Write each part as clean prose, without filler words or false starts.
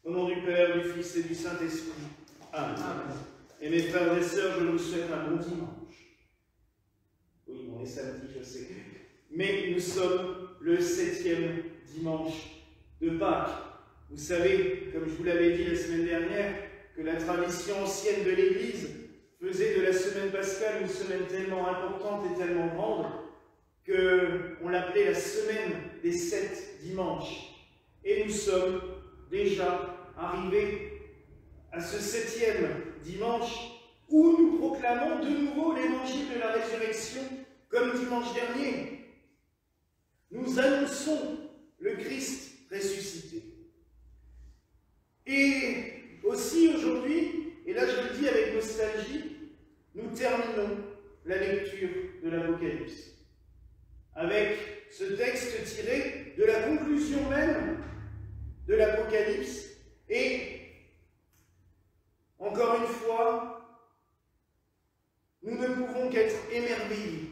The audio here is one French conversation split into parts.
Au nom du Père, du Fils et du Saint-Esprit. Amen. Et mes frères et sœurs, je vous souhaite un bon dimanche. Oui, on est samedi, je sais. Mais nous sommes le 7e dimanche de Pâques. Vous savez, comme je vous l'avais dit la semaine dernière, que la tradition ancienne de l'Église faisait de la semaine pascale une semaine tellement importante et tellement grande qu'on l'appelait la semaine des 7 dimanches. Et nous sommes déjà arrivés à ce 7e dimanche où nous proclamons de nouveau l'évangile de la résurrection comme dimanche dernier. Nous annonçons le Christ ressuscité. Et aussi aujourd'hui, et là je le dis avec nostalgie, nous terminons la lecture de l'Apocalypse avec ce texte tiré de la conclusion même de l'Apocalypse. Et encore une fois, nous ne pouvons qu'être émerveillés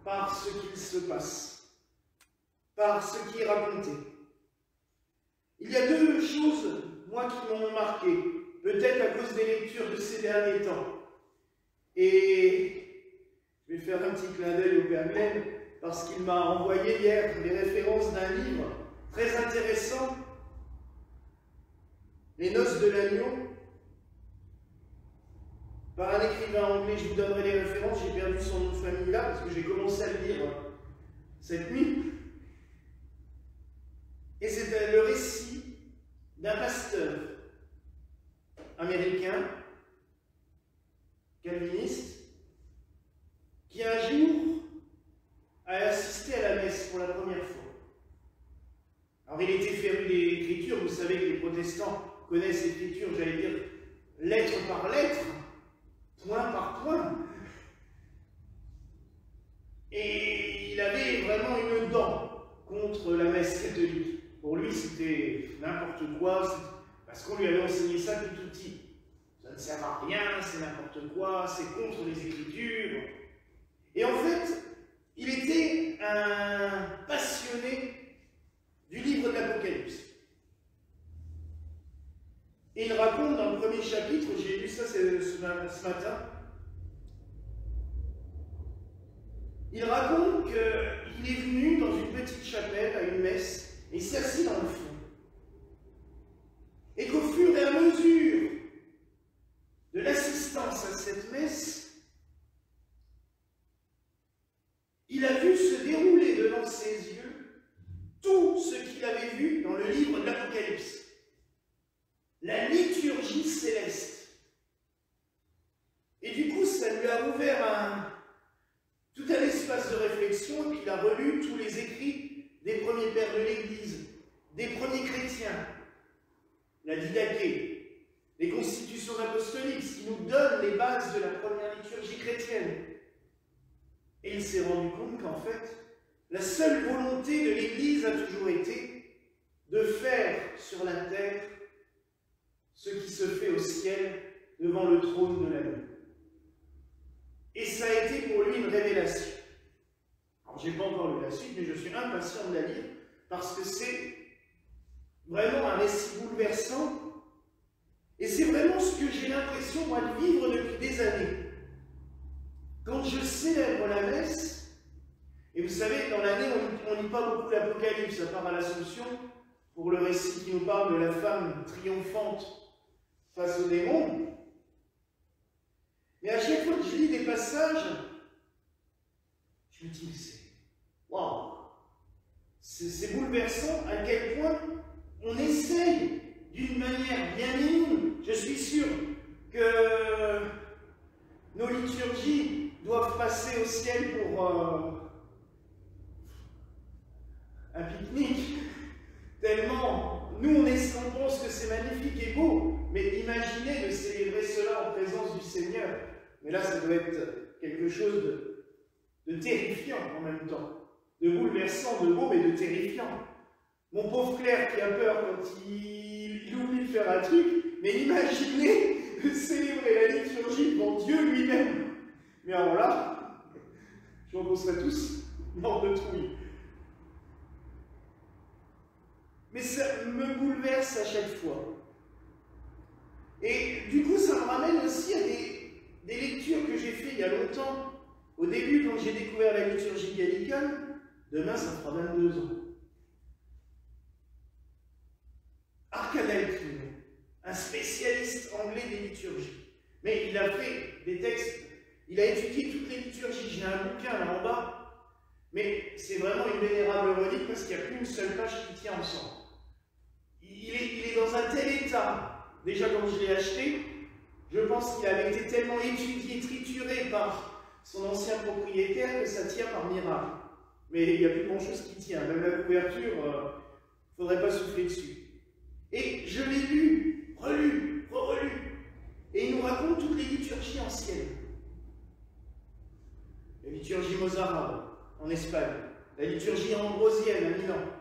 par ce qu'il se passe, par ce qui est raconté. Il y a deux choses, moi, qui m'ont marqué, peut-être à cause des lectures de ces derniers temps. Et je vais faire un petit clin d'œil au Père Glenn, parce qu'il m'a envoyé hier les références d'un livre très intéressant, Les Noces de l'Agneau, par un écrivain anglais. Je vous donnerai les références, j'ai perdu son nom de famille là, parce que j'ai commencé à le lire cette nuit. Et c'est le récit d'un pasteur américain, calviniste, qui un jour a assisté à la messe pour la première fois. Alors il était féru d'écriture, vous savez que les protestants connaissent l'écriture, j'allais dire, lettre par lettre, point par point. Et il avait vraiment une dent contre la messe catholique. Pour lui, c'était n'importe quoi, parce qu'on lui avait enseigné ça depuis tout petit. Ça ne sert à rien, c'est n'importe quoi, c'est contre les Écritures. Et en fait, il était un passionné du livre de l'Apocalypse. Et il raconte dans le premier chapitre, j'ai lu ça ce matin, il raconte qu'il est venu dans une petite chapelle à une messe et il s'est assis dans le fond. Et qu'au fur et à mesure de l'assistance à cette messe, il a vu se dérouler devant ses yeux tout ce qu'il avait vu dans le livre de l'Apocalypse. La liturgie céleste. Et du coup, ça lui a ouvert tout un espace de réflexion, et puis il a relu tous les écrits des premiers pères de l'Église, des premiers chrétiens, la Didaché, les constitutions apostoliques, ce qui nous donne les bases de la première liturgie chrétienne. Et il s'est rendu compte qu'en fait, la seule volonté de l'Église a toujours été de faire sur la terre ce qui se fait au ciel devant le trône de l'agneau. Et ça a été pour lui une révélation. Alors, je n'ai pas encore lu la suite, mais je suis impatient de la lire, parce que c'est vraiment un récit bouleversant, et c'est vraiment ce que j'ai l'impression, moi, de vivre depuis des années. Quand je célèbre la messe, et vous savez, dans l'année, on ne lit pas beaucoup l'Apocalypse, à part à l'Assomption, pour le récit qui nous parle de la femme triomphante face aux démons. Mais à chaque fois que je lis des passages, je me dis, c'est waouh! C'est bouleversant à quel point on essaye, d'une manière bien minime, je suis sûr que nos liturgies doivent passer au ciel pour un pique-nique, tellement nous on pense que c'est magnifique et beau, mais imaginez de célébrer cela en présence du Seigneur. Mais là, ça doit être quelque chose de terrifiant en même temps, de bouleversant, de beau, mais de terrifiant. Mon pauvre Claire qui a peur quand il oublie de faire un truc, mais imaginez de célébrer la liturgie devant Dieu lui-même. Mais alors là, je pense qu'on serait tous morts de trouille. mais ça me bouleverse à chaque fois. Et du coup, ça me ramène aussi à des lectures que j'ai faites il y a longtemps. Au début, quand j'ai découvert la liturgie gallicane, demain ça fera 22 ans. Arkadelkin, un spécialiste anglais des liturgies. Mais il a fait des textes, il a étudié toutes les liturgies. J'ai un bouquin là en bas, mais c'est vraiment une vénérable relique parce qu'il n'y a plus une seule page qui tient ensemble. Il est dans un tel état, déjà quand je l'ai acheté, je pense qu'il avait été tellement étudié, trituré par son ancien propriétaire que ça tient par miracle. Mais il n'y a plus grand chose qui tient, même la couverture, il ne faudrait pas souffler dessus. Et je l'ai lu, relu, relu, et il nous raconte toutes les liturgies anciennes. La liturgie mozarabe en Espagne, la liturgie ambrosienne à Milan,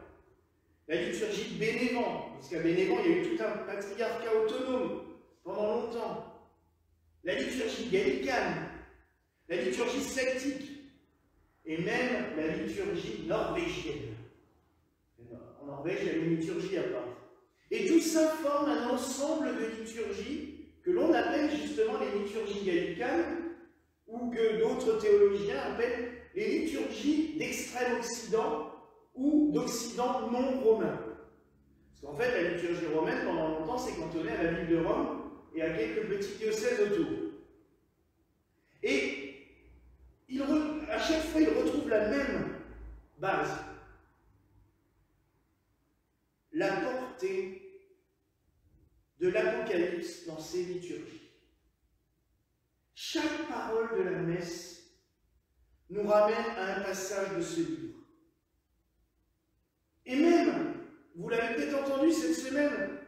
la liturgie de Bénévent, parce qu'à Bénévent il y a eu tout un patriarcat autonome pendant longtemps, la liturgie gallicane, la liturgie celtique, et même la liturgie norvégienne. En Norvège, il y a une liturgie à part. Et tout ça forme un ensemble de liturgies que l'on appelle justement les liturgies gallicanes, ou que d'autres théologiens appellent les liturgies d'extrême-occident ou d'occident non romain. Parce qu'en fait, la liturgie romaine, pendant longtemps, s'est cantonnée à la ville de Rome et à quelques petits diocèses autour. Et à chaque fois, il retrouve la même base. La portée de l'Apocalypse dans ces liturgies. Chaque parole de la messe nous ramène à un passage de ce livre. Et même, vous l'avez peut-être entendu cette semaine,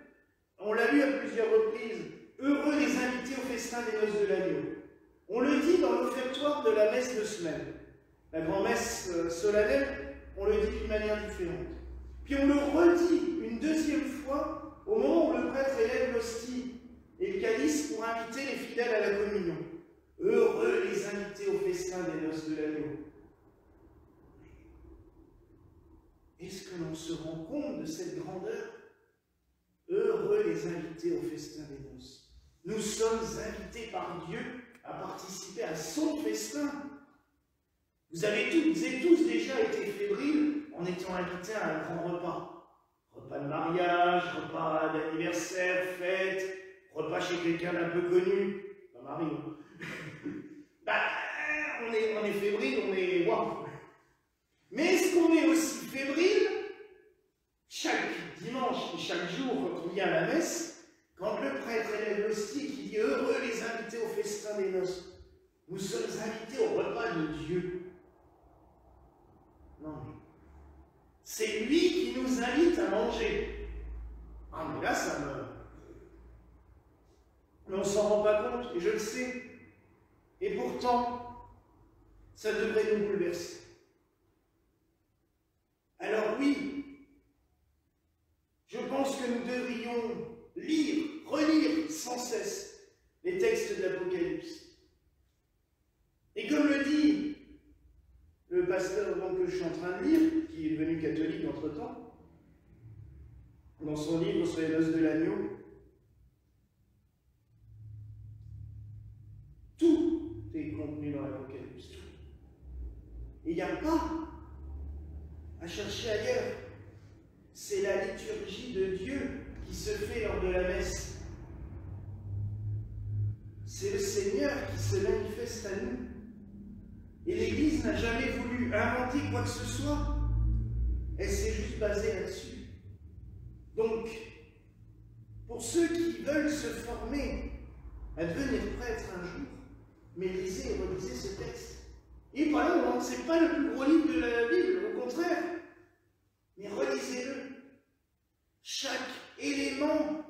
on l'a lu à plusieurs reprises, heureux les invités au festin des noces de l'agneau. On le dit dans l'offertoire de la messe de semaine. La grand-messe solennelle, on le dit d'une manière différente. Puis on le redit une deuxième fois au moment où le prêtre élève l'hostie et le calice pour inviter les fidèles à la communion. Heureux les invités au festin des noces de l'agneau. Est-ce que l'on se rend compte de cette grandeur? Heureux les invités au festin des noces. Nous sommes invités par Dieu à participer à son festin. Vous avez toutes et tous déjà été fébriles en étant invités à un grand repas. Repas de mariage, repas d'anniversaire, fête, repas chez quelqu'un d'un peu connu. Pas Marie. On est fébrile, on est waouh. Mais est-ce qu'on est aussi fébrile chaque dimanche et chaque jour quand on vient à la messe, quand le prêtre élève l'hostie qui dit heureux les invités au festin des noces? Nous sommes invités au repas de Dieu. Non, mais c'est lui qui nous invite à manger. Ah, mais là, ça me... Mais on ne s'en rend pas compte, et je le sais. Et pourtant, ça devrait nous bouleverser. Alors oui, je pense que nous devrions lire, relire sans cesse les textes de l'Apocalypse. Et comme le dit le pasteur que je suis en train de lire, qui est devenu catholique entre-temps, dans son livre sur les noces de l'agneau, tout est contenu dans l'Apocalypse. Et il n'y a pas à chercher ailleurs. C'est la liturgie de Dieu qui se fait lors de la messe. C'est le Seigneur qui se manifeste à nous. Et l'Église n'a jamais voulu inventer quoi que ce soit. Elle s'est juste basée là-dessus. Donc, pour ceux qui veulent se former à devenir prêtre un jour, mais lisez et relisez ce texte. Et par là, ce n'est pas le plus gros livre de la Bible, au contraire. Mais relisez-le. Chaque élément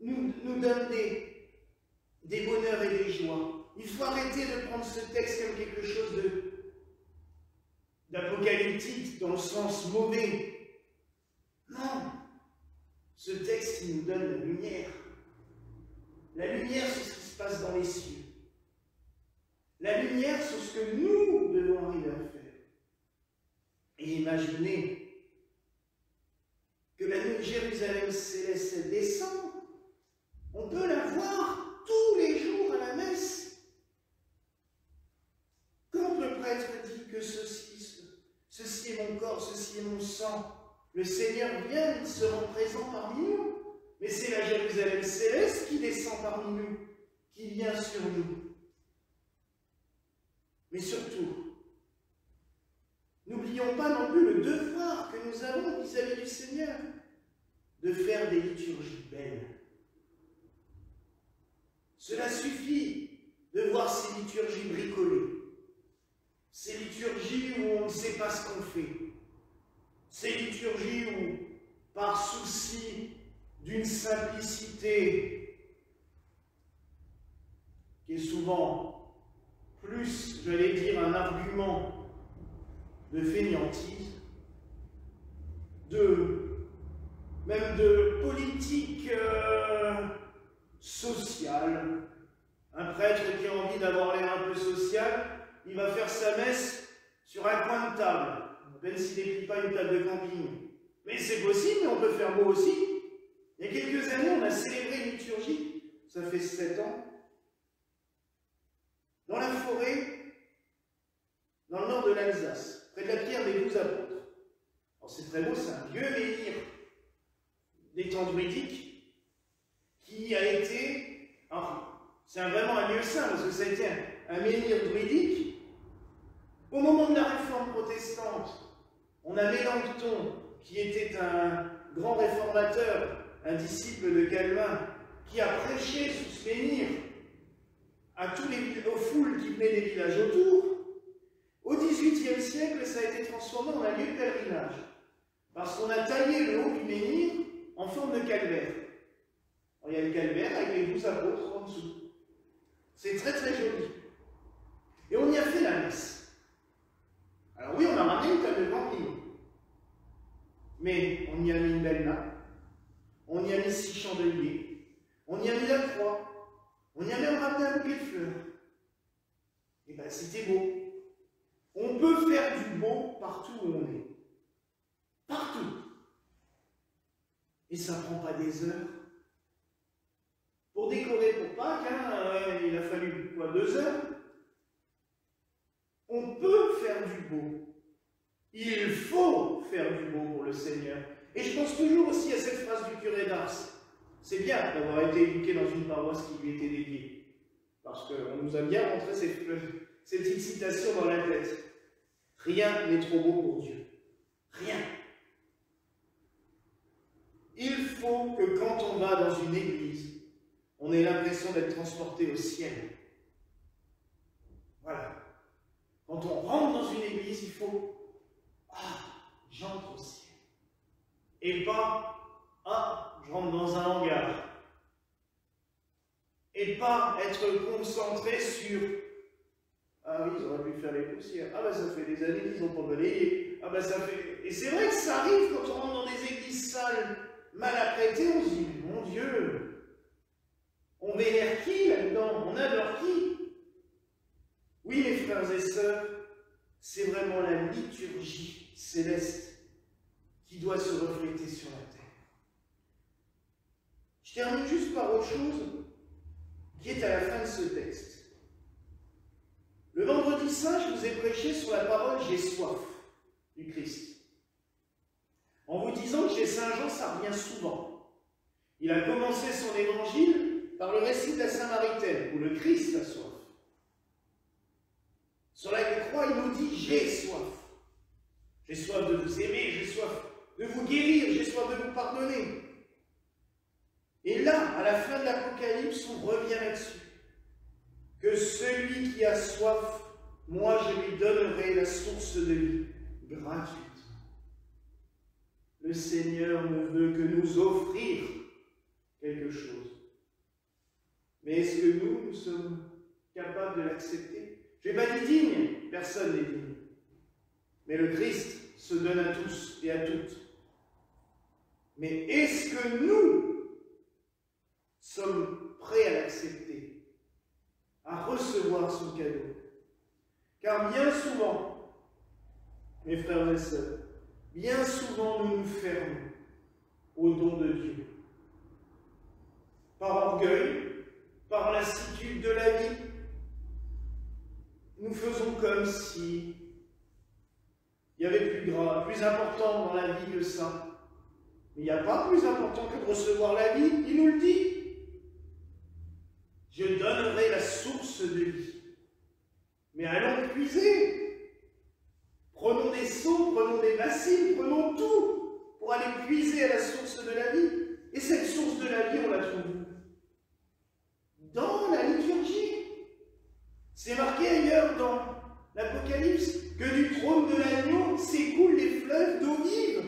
nous donne des bonheurs et des joies. Il faut arrêter de prendre ce texte comme quelque chose d'apocalyptique, dans le sens mauvais. Non. Ce texte, il nous donne la lumière. La lumière sur ce qui se passe dans les cieux. La lumière sur ce que nous devons arriver à faire. Et imaginez Jérusalem céleste, elle descend. On peut la voir tous les jours à la messe. Quand le prêtre dit que ceci est mon corps, ceci est mon sang, le Seigneur vient, il se rend présent parmi nous. Mais c'est la Jérusalem céleste qui descend parmi nous, qui vient sur nous. Mais surtout, n'oublions pas non plus le devoir que nous avons vis-à-vis du Seigneur, de faire des liturgies belles. Cela suffit de voir ces liturgies bricolées, ces liturgies où on ne sait pas ce qu'on fait, ces liturgies où, par souci d'une simplicité qui est souvent plus, j'allais dire, un argument de fainéantise, même de politique sociale. Un prêtre qui a envie d'avoir l'air un peu social, il va faire sa messe sur un coin de table, à peine s'il déplie pas une table de camping. Mais c'est possible, mais on peut faire beau aussi. Il y a quelques années, on a célébré une liturgie, ça fait 7 ans, dans la forêt, dans le nord de l'Alsace, près de la pierre des 12 apôtres. Alors c'est très beau, c'est un vieux menhir des temps druidiques qui a été, c'est vraiment un lieu saint, parce que ça a été un menhir druidique. Au moment de la réforme protestante, on a Mélenchon, qui était un grand réformateur, un disciple de Calvin, qui a prêché sous ce menhir aux foules qui venaient des villages autour. Au XVIIIe siècle, ça a été transformé en un lieu de pèlerinage, parce qu'on a taillé le haut du menhir en forme de calvaire. Alors, il y a le calvaire avec les 12 apôtres en dessous. C'est très très joli. Et on y a fait la messe. Alors oui, on a ramené une table de camping, mais on y a mis une belle nappe, on y a mis 6 chandeliers, on y a mis la croix, on y a même ramené un bouquet de fleurs. Et bien c'était beau. On peut faire du beau partout où on est. Partout. Et ça ne prend pas des heures. Pour décorer pour Pâques, il a fallu quoi, 2 heures. On peut faire du beau. Il faut faire du beau pour le Seigneur. Et je pense toujours aussi à cette phrase du curé d'Ars. C'est bien d'avoir été éduqué dans une paroisse qui lui était dédiée. Parce qu'on nous a bien montré cette petite citation dans la tête. Rien n'est trop beau pour Dieu. Rien. Il faut que quand on va dans une église, on ait l'impression d'être transporté au ciel. Voilà. Quand on rentre dans une église, il faut « Ah, j'entre au ciel ». Et pas « Ah, je rentre dans un hangar ». Et pas être concentré sur « Ah oui, ils auraient pu faire les poussières. Ah ben ça fait des années qu'ils n'ont pas balayé. Ah ben ça fait... » Et c'est vrai que ça arrive quand on rentre dans des églises sales, mal apprêtées, on se dit « Mon Dieu, on vénère qui là-dedans? On adore qui ?» Oui, mes frères et sœurs, c'est vraiment la liturgie céleste qui doit se refléter sur la terre. Je termine juste par autre chose qui est à la fin de ce texte. Le vendredi saint, je vous ai prêché sur la parole « J'ai soif » du Christ. En vous disant que chez Saint Jean, ça revient souvent. Il a commencé son évangile par le récit de la Samaritaine, où le Christ a soif. Sur la croix, il nous dit « J'ai soif ». J'ai soif de vous aimer, j'ai soif de vous guérir, j'ai soif de vous pardonner. Et là, à la fin de l'Apocalypse, on revient là-dessus. Que celui qui a soif, moi je lui donnerai la source de vie gratuite. Le Seigneur ne veut que nous offrir quelque chose. Mais est-ce que nous sommes capables de l'accepter? Je n'ai pas dit digne, personne n'est digne. Mais le Christ se donne à tous et à toutes. Mais est-ce que nous sommes prêts à l'accepter, à recevoir son cadeau? Car bien souvent, mes frères et sœurs, bien souvent nous nous fermons. au don de Dieu. Par orgueil, par lassitude de la vie, nous faisons comme si il y avait plus grave, plus important dans la vie que ça. Mais il n'y a pas plus important que de recevoir la vie, il nous le dit. Je donnerai la source de vie. Mais allons puiser. Prenons des seaux, prenons des bassines, prenons tout pour aller puiser à la source de la vie. Et cette source de la vie, on la trouve où? Dans la liturgie. C'est marqué ailleurs dans l'Apocalypse que du trône de l'agneau s'écoulent des fleuves d'eau vive.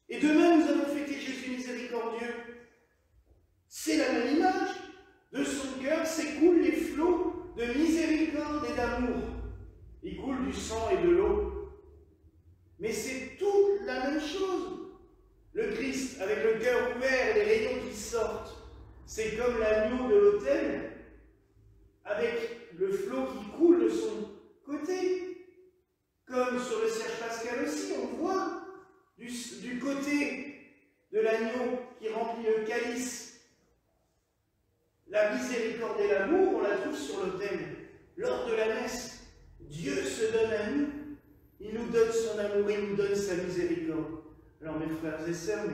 Et demain, nous allons fêter Jésus miséricordieux. C'est la même image. De son cœur s'écoulent les flots de miséricorde et d'amour. Il coule du sang et de l'eau. Mais c'est toute la même chose. Le Christ, avec le cœur ouvert et les rayons qui sortent, c'est comme l'agneau de l'autel, avec le flot qui coule de son côté. Comme sur le cierge pascal aussi, on voit du côté de l'agneau qui remplit le calice. La miséricorde et l'amour, on la trouve sur l'autel. Lors de la messe, Dieu se donne à nous. Il nous donne son amour, il nous donne sa miséricorde. Alors mes frères et sœurs,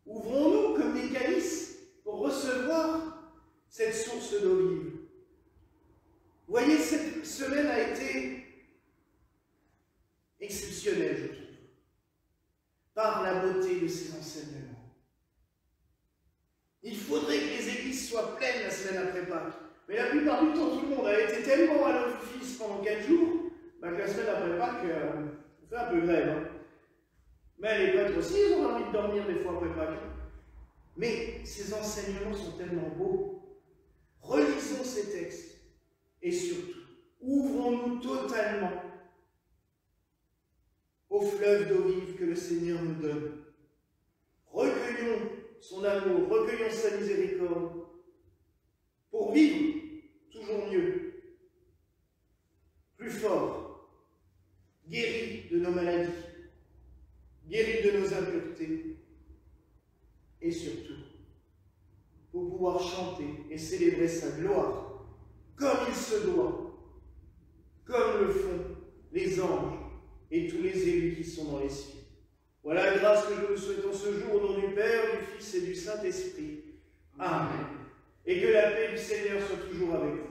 ouvrons-nous comme des calices pour recevoir cette source d'eau vive. Vous voyez, cette semaine a été exceptionnelle, je trouve, par la beauté de ses enseignements. Il faudrait que les églises soient pleines la semaine après Pâques. Mais la plupart du temps, tout le monde a été tellement à l'office pendant 4 jours, que la semaine après Pâques, on fait un peu grève. Hein. Mais les prêtres aussi, ils ont envie de dormir des fois après Pâques. Mais ces enseignements sont tellement beaux. Relisons ces textes. Et surtout, ouvrons-nous totalement au fleuve d'eau vive que le Seigneur nous donne. Recueillons son amour, recueillons sa miséricorde pour vivre toujours mieux, plus fort, guéri de nos maladies, guéri de nos impuretés et surtout pour pouvoir chanter et célébrer sa gloire comme il se doit, comme le font les anges et tous les élus qui sont dans les cieux. Voilà la grâce que je vous souhaite en ce jour au nom du Père, du Fils et du Saint-Esprit. Amen. Et que la paix du Seigneur soit toujours avec vous.